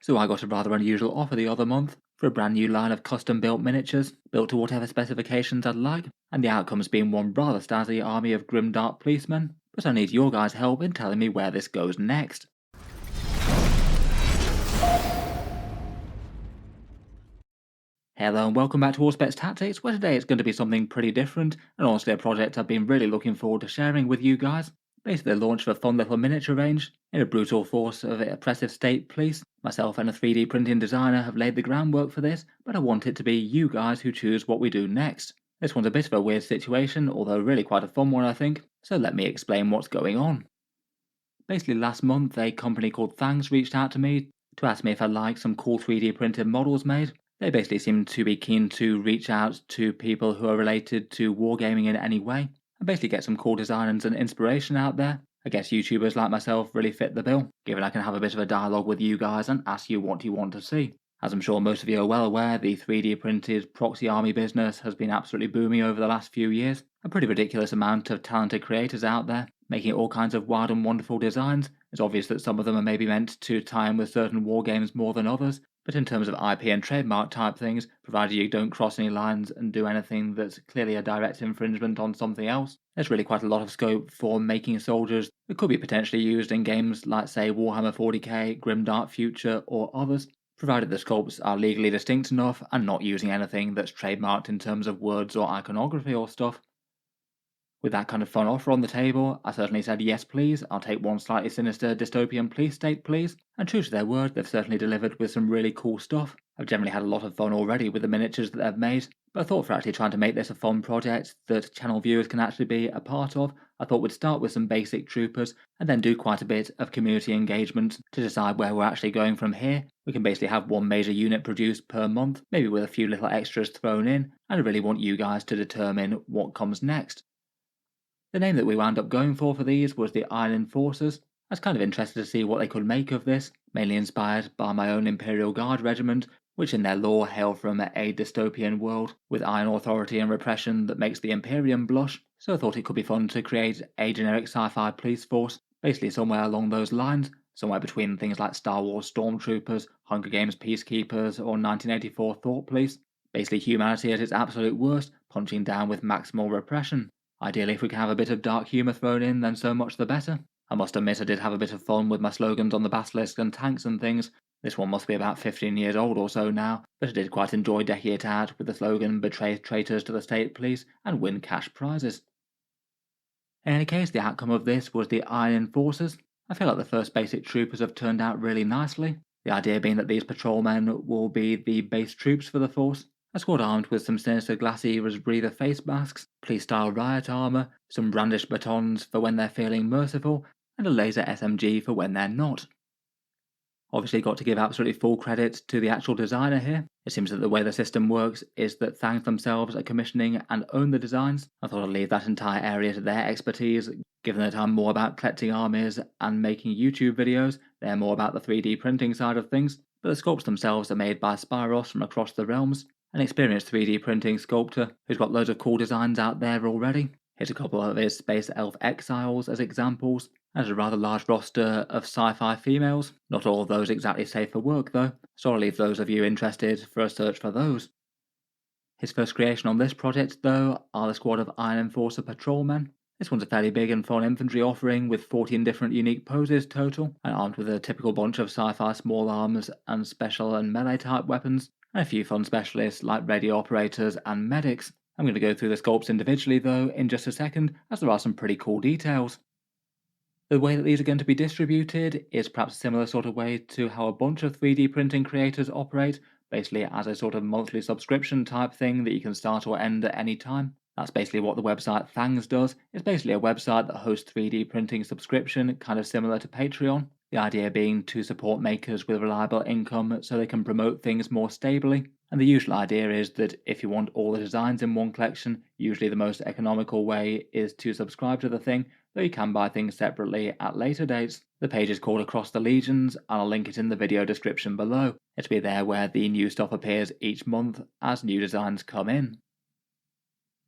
So I got a rather unusual offer the other month for a brand new line of custom built miniatures, built to whatever specifications I'd like, and the outcome's been one rather snazzy army of grim dark policemen, but I need your guys' help in telling me where this goes next. Hello and welcome back to Auspex Tactics, where today it's going to be something pretty different, and honestly a project I've been really looking forward to sharing with you guys. Basically the launch of a fun little miniature range, in a brutal force of oppressive state police. Myself and a 3D printing designer have laid the groundwork for this, but I want it to be you guys who choose what we do next. This one's a bit of a weird situation, although really quite a fun one I think, so let me explain what's going on. Basically last month a company called Thangs reached out to me to ask me if I'd like some cool 3D printed models made. They basically seem to be keen to reach out to people who are related to wargaming in any way, and basically get some cool designs and inspiration out there. I guess YouTubers like myself really fit the bill, given I can have a bit of a dialogue with you guys and ask you what you want to see. As I'm sure most of you are well aware, the 3D printed proxy army business has been absolutely booming over the last few years. A pretty ridiculous amount of talented creators out there, making all kinds of wild and wonderful designs. It's obvious that some of them are maybe meant to tie in with certain war games more than others, but in terms of IP and trademark type things, provided you don't cross any lines and do anything that's clearly a direct infringement on something else, there's really quite a lot of scope for making soldiers that could be potentially used in games like, say, Warhammer 40k, Grim Dark Future, or others, provided the sculpts are legally distinct enough and not using anything that's trademarked in terms of words or iconography or stuff. With that kind of fun offer on the table, I certainly said yes please, I'll take one slightly sinister dystopian police state please, and true to their word, they've certainly delivered with some really cool stuff. I've generally had a lot of fun already with the miniatures that they've made, but I thought for actually trying to make this a fun project that channel viewers can actually be a part of, I thought we'd start with some basic troopers and then do quite a bit of community engagement to decide where we're actually going from here. We can basically have one major unit produced per month, maybe with a few little extras thrown in, and I really want you guys to determine what comes next. The name that we wound up going for these was the Iron Enforcers. I was kind of interested to see what they could make of this, mainly inspired by my own Imperial Guard regiment, which in their lore hail from a dystopian world with iron authority and repression that makes the Imperium blush, so I thought it could be fun to create a generic sci-fi police force, basically somewhere along those lines, somewhere between things like Star Wars Stormtroopers, Hunger Games Peacekeepers, or 1984 Thought Police. Basically humanity at its absolute worst, punching down with maximal repression. Ideally, if we can have a bit of dark humour thrown in, then so much the better. I must admit I did have a bit of fun with my slogans on the basilisk and tanks and things. This one must be about 15 years old or so now, but I did quite enjoy decking it out with the slogan "Betray traitors to the state police and win cash prizes." In any case, the outcome of this was the Iron Enforcers. I feel like the first basic troopers have turned out really nicely. The idea being that these patrolmen will be the base troops for the force. A squad armed with some sinister glass eaters breather face masks, police-style riot armour, some brandished batons for when they're feeling merciful, and a laser SMG for when they're not. Obviously got to give absolutely full credit to the actual designer here. It seems that the way the system works is that Thangs themselves are commissioning and own the designs. I thought I'd leave that entire area to their expertise, given that I'm more about collecting armies and making YouTube videos, they're more about the 3D printing side of things, but the sculpts themselves are made by Spyros from across the realms, an experienced 3D printing sculptor who's got loads of cool designs out there already. Here's a couple of his Space Elf Exiles as examples, and a rather large roster of sci-fi females. Not all of those exactly safe for work though, so I'll leave those of you interested for a search for those. His first creation on this project though are the squad of Iron Enforcer patrolmen. This one's a fairly big and fun infantry offering with 14 different unique poses total, and armed with a typical bunch of sci-fi small arms and special and melee type weapons, and a few fun specialists like radio operators and medics. I'm going to go through the sculpts individually though in just a second, as there are some pretty cool details. The way that these are going to be distributed is perhaps a similar sort of way to how a bunch of 3D printing creators operate, basically as a sort of monthly subscription type thing that you can start or end at any time. That's basically what the website Thangs does. It's basically a website that hosts 3D printing subscription, kind of similar to Patreon. The idea being to support makers with reliable income so they can promote things more stably. And the usual idea is that if you want all the designs in one collection, usually the most economical way is to subscribe to the thing, though you can buy things separately at later dates. The page is called Across the Legions, and I'll link it in the video description below. It'll be there where the new stuff appears each month as new designs come in.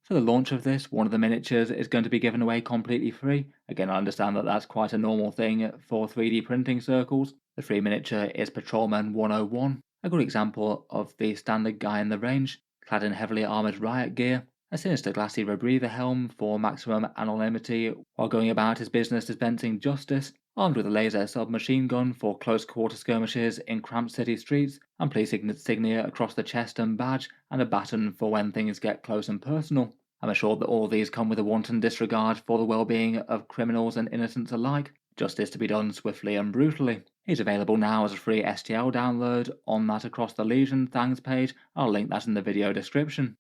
For the launch of this, one of the miniatures is going to be given away completely free. Again, I understand that that's quite a normal thing for 3D printing circles. The free miniature is Patrolman 101, a good example of the standard guy in the range, clad in heavily armoured riot gear, a sinister glassy rebreather helm for maximum anonymity while going about his business dispensing justice, armed with a laser submachine gun for close quarter skirmishes in cramped city streets, and police insignia across the chest and badge, and a baton for when things get close and personal. I'm assured that all of these come with a wanton disregard for the well-being of criminals and innocents alike, justice to be done swiftly and brutally. He's available now as a free STL download on that Across the Legion Thangs page. I'll link that in the video description.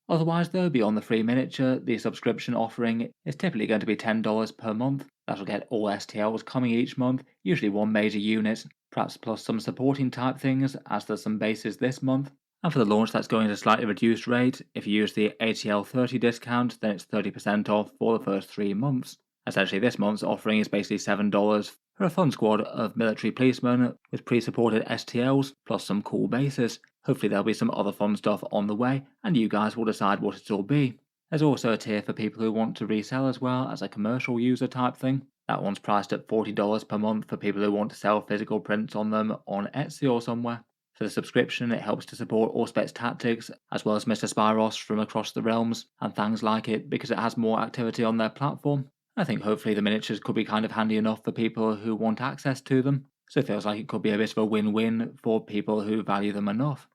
Otherwise though, beyond the free miniature, the subscription offering is typically going to be $10 per month. That'll get all STLs coming each month, usually one major unit, perhaps plus some supporting type things, as there's some bases this month. And for the launch, that's going at a slightly reduced rate. If you use the ATL 30 discount, then it's 30% off for the first 3 months. Essentially, this month's offering is basically $7 for a fun squad of military policemen with pre-supported STLs, plus some cool bases. Hopefully there'll be some other fun stuff on the way, and you guys will decide what it'll be. There's also a tier for people who want to resell as well, as a commercial user type thing. That one's priced at $40 per month for people who want to sell physical prints on them on Etsy or somewhere. For the subscription, it helps to support Auspex Tactics, as well as Mr. Spyros from Across the Realms, and Thangs like it because it has more activity on their platform. I think hopefully the miniatures could be kind of handy enough for people who want access to them, so it feels like it could be a bit of a win-win for people who value them enough.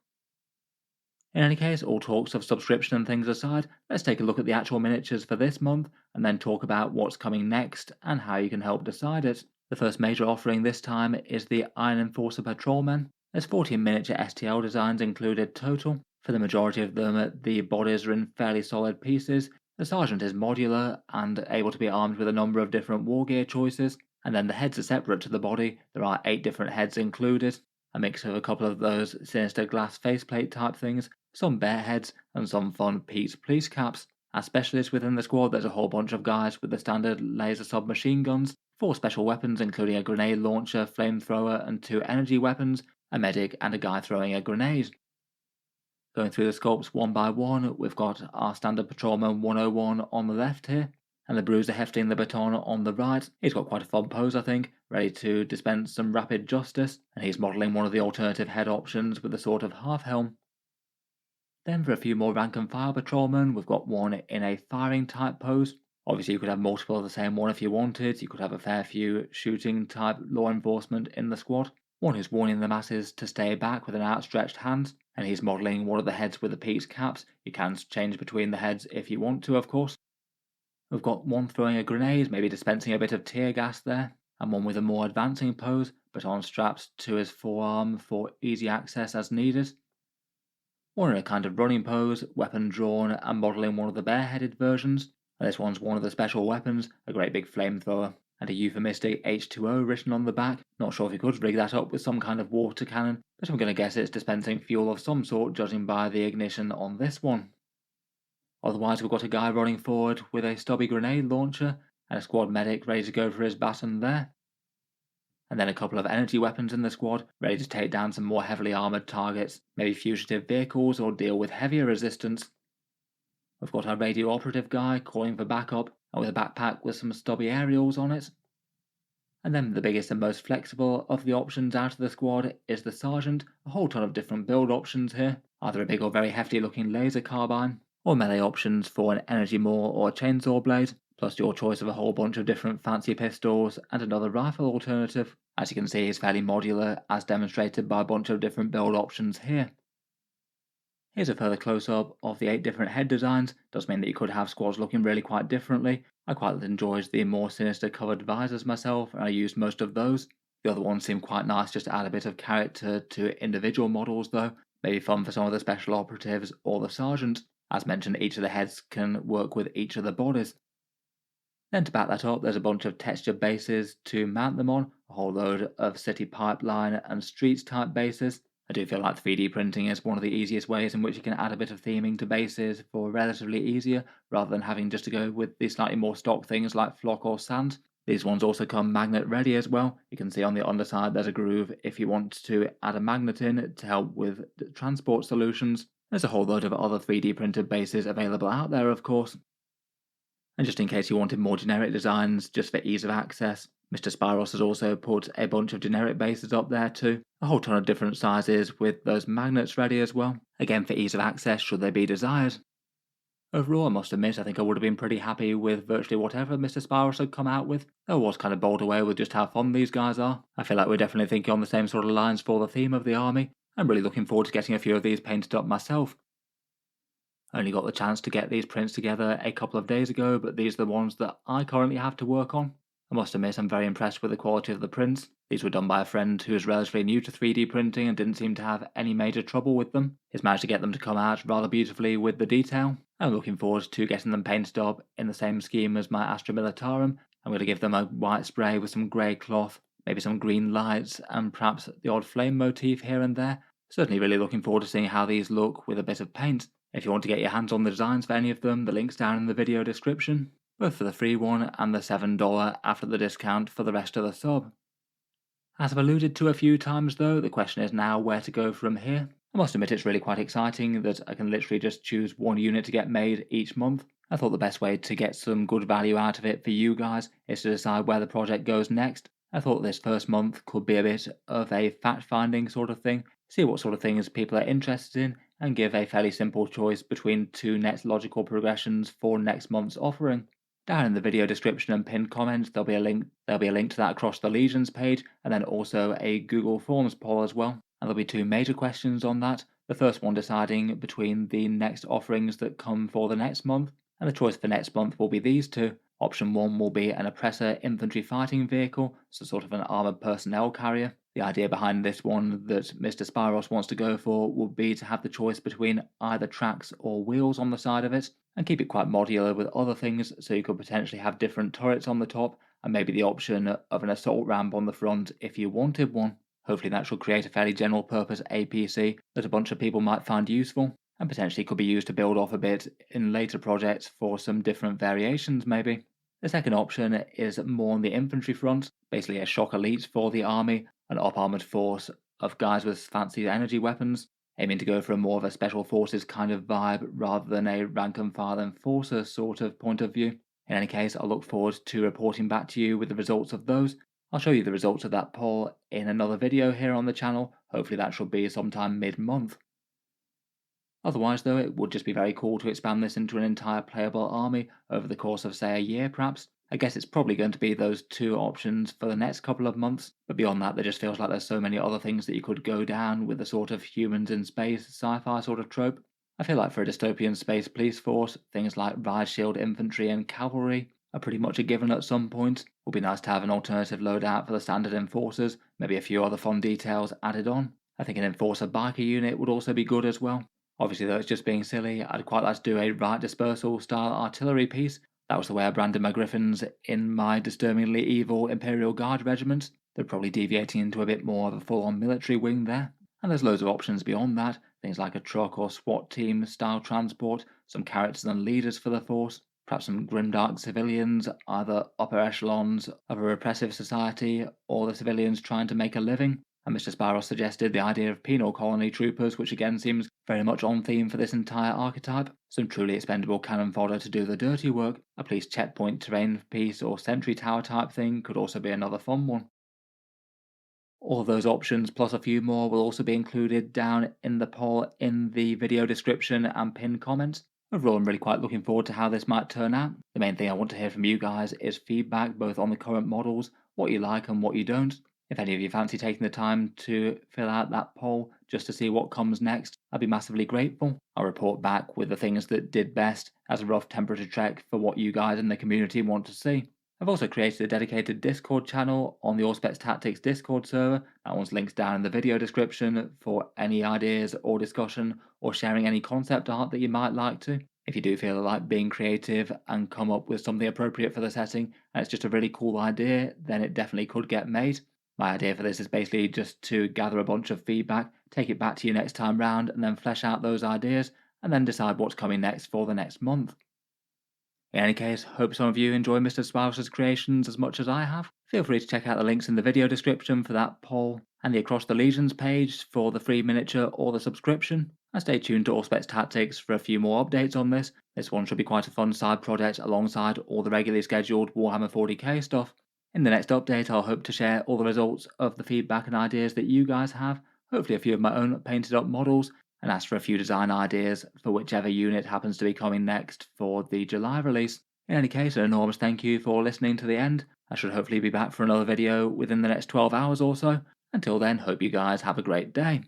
In any case, all talks of subscription and things aside, let's take a look at the actual miniatures for this month, and then talk about what's coming next and how you can help decide it. The first major offering this time is the Iron Enforcer Patrolman. There's 14 miniature STL designs included total. For the majority of them, the bodies are in fairly solid pieces. The Sergeant is modular and able to be armed with a number of different war gear choices, and then the heads are separate to the body. There are 8 different heads included, a mix of a couple of those sinister glass faceplate type things, some bear heads, and some fun Pete's police caps. As specialists within the squad, there's a whole bunch of guys with the standard laser submachine guns, 4 special weapons including a grenade launcher, flamethrower, and 2 energy weapons, a medic, and a guy throwing a grenade. Going through the sculpts one by one, we've got our standard Patrolman 101 on the left here, and the Bruiser hefting the baton on the right. He's got quite a fun pose, I think, ready to dispense some rapid justice, and he's modelling one of the alternative head options with a sort of half helm. Then for a few more rank and file patrolmen, we've got one in a firing type pose. Obviously you could have multiple of the same one if you wanted. You could have a fair few shooting type law enforcement in the squad. One who's warning the masses to stay back with an outstretched hand, and he's modelling one of the heads with the Pete's caps. You can change between the heads if you want to, of course. We've got one throwing a grenade, maybe dispensing a bit of tear gas there, and one with a more advancing pose, baton strapped to his forearm for easy access as needed. One in a kind of running pose, weapon drawn, and modelling one of the bare-headed versions. And this one's one of the special weapons, a great big flamethrower, and a euphemistic H2O written on the back. Not sure if you could rig that up with some kind of water cannon, but I'm going to guess it's dispensing fuel of some sort, judging by the ignition on this one. Otherwise, we've got a guy running forward with a stubby grenade launcher, and a squad medic ready to go for his baton there. And then a couple of energy weapons in the squad, ready to take down some more heavily armoured targets, maybe fugitive vehicles or deal with heavier resistance. We've got our radio operative guy calling for backup, and with a backpack with some stubby aerials on it. And then the biggest and most flexible of the options out of the squad is the Sergeant, a whole ton of different build options here, either a big or very hefty looking laser carbine, or melee options for an energy maul or a chainsaw blade, plus your choice of a whole bunch of different fancy pistols and another rifle alternative. As you can see, it's fairly modular, as demonstrated by a bunch of different build options here. Here's a further close-up of the 8 different head designs. Does mean that you could have squads looking really quite differently. I quite enjoyed the more sinister covered visors myself, and I used most of those. The other ones seem quite nice just to add a bit of character to individual models though. Maybe fun for some of the special operatives or the sergeant. As mentioned, each of the heads can work with each of the bodies. Then to back that up, there's a bunch of texture bases to mount them on, a whole load of city pipeline and streets type bases. I do feel like 3D printing is one of the easiest ways in which you can add a bit of theming to bases for relatively easier, rather than having just to go with the slightly more stock things like flock or sand. These ones also come magnet ready as well. You can see on the underside there's a groove if you want to add a magnet in to help with transport solutions. There's a whole load of other 3D printed bases available out there, of course. And just in case you wanted more generic designs just for ease of access, Mr. Spyros has also put a bunch of generic bases up there too, a whole ton of different sizes with those magnets ready as well, again for ease of access should they be desired. Overall, I must admit, I think I would have been pretty happy with virtually whatever Mr. Spyros had come out with. I was kind of bowled away with just how fun these guys are. I feel like we're definitely thinking on the same sort of lines for the theme of the army. I'm really looking forward to getting a few of these painted up myself. I only got the chance to get these prints together a couple of days ago, but these are the ones that I currently have to work on. I must admit I'm very impressed with the quality of the prints. These were done by a friend who is relatively new to 3D printing and didn't seem to have any major trouble with them. He's managed to get them to come out rather beautifully with the detail. I'm looking forward to getting them painted up in the same scheme as my Astra Militarum. I'm going to give them a white spray with some grey cloth, maybe some green lights, and perhaps the odd flame motif here and there. Certainly really looking forward to seeing how these look with a bit of paint. If you want to get your hands on the designs for any of them, the link's down in the video description, both for the free one and the $7 after the discount for the rest of the sub. As I've alluded to a few times though, the question is now where to go from here. I must admit it's really quite exciting that I can literally just choose one unit to get made each month. I thought the best way to get some good value out of it for you guys is to decide where the project goes next. I thought this first month could be a bit of a fact-finding sort of thing, see what sort of things people are interested in, and give a fairly simple choice between two next logical progressions for next month's offering. Down in the video description and pinned comment there'll be a link to that across the Legions page, and then also a Google Forms poll as well. And there'll be two major questions on that. The first one deciding between the next offerings that come for the next month, and the choice for next month will be these two. Option 1 will be an oppressor infantry fighting vehicle, so sort of an armoured personnel carrier. The idea behind this one that Mr. Spyros wants to go for would be to have the choice between either tracks or wheels on the side of it, and keep it quite modular with other things, so you could potentially have different turrets on the top, and maybe the option of an assault ramp on the front if you wanted one. Hopefully that should create a fairly general purpose APC that a bunch of people might find useful, and potentially could be used to build off a bit in later projects for some different variations maybe. The second option is more on the infantry front, basically a shock elite for the army, an up-armoured force of guys with fancy energy weapons, aiming to go for a more of a special forces kind of vibe rather than a rank and file enforcer sort of point of view. In any case, I look forward to reporting back to you with the results of those. I'll show you the results of that poll in another video here on the channel, hopefully that should be sometime mid-month. Otherwise though, it would just be very cool to expand this into an entire playable army over the course of say a year perhaps. I guess it's probably going to be those two options for the next couple of months, but beyond that there just feels like there's so many other things that you could go down with the sort of humans in space sci-fi sort of trope. I feel like for a dystopian space police force, things like riot shield infantry and cavalry are pretty much a given at some point. It would be nice to have an alternative loadout for the standard enforcers, maybe a few other fun details added on. I think an enforcer biker unit would also be good as well. Obviously though it's just being silly, I'd quite like to do a riot dispersal style artillery piece. That was the way I branded my griffins in my disturbingly evil Imperial Guard regiment. They're probably deviating into a bit more of a full-on military wing there. And there's loads of options beyond that, things like a truck or SWAT team style transport, some characters and leaders for the force, perhaps some grimdark civilians, either upper echelons of a repressive society or the civilians trying to make a living. And Mr. Spyros suggested the idea of penal colony troopers, which again seems very much on theme for this entire archetype. Some truly expendable cannon fodder to do the dirty work. A police checkpoint terrain piece or sentry tower type thing could also be another fun one. All of those options plus a few more will also be included down in the poll in the video description and pinned comments. Overall, I'm really quite looking forward to how this might turn out. The main thing I want to hear from you guys is feedback both on the current models, what you like and what you don't. If any of you fancy taking the time to fill out that poll just to see what comes next, I'd be massively grateful. I'll report back with the things that did best as a rough temperature check for what you guys in the community want to see. I've also created a dedicated Discord channel on the Auspex Tactics Discord server. That one's linked down in the video description for any ideas or discussion or sharing any concept art that you might like to. If you do feel like being creative and come up with something appropriate for the setting and it's just a really cool idea, then it definitely could get made. My idea for this is basically just to gather a bunch of feedback, take it back to you next time round, and then flesh out those ideas, and then decide what's coming next for the next month. In any case, hope some of you enjoy Mr. Spouse's creations as much as I have. Feel free to check out the links in the video description for that poll, and the Across the Legions page for the free miniature or the subscription. And stay tuned to Auspex Tactics for a few more updates on this. This one should be quite a fun side project alongside all the regularly scheduled Warhammer 40k stuff. In the next update, I'll hope to share all the results of the feedback and ideas that you guys have, hopefully a few of my own painted up models, and ask for a few design ideas for whichever unit happens to be coming next for the July release. In any case, an enormous thank you for listening to the end. I should hopefully be back for another video within the next 12 hours or so. Until then, hope you guys have a great day.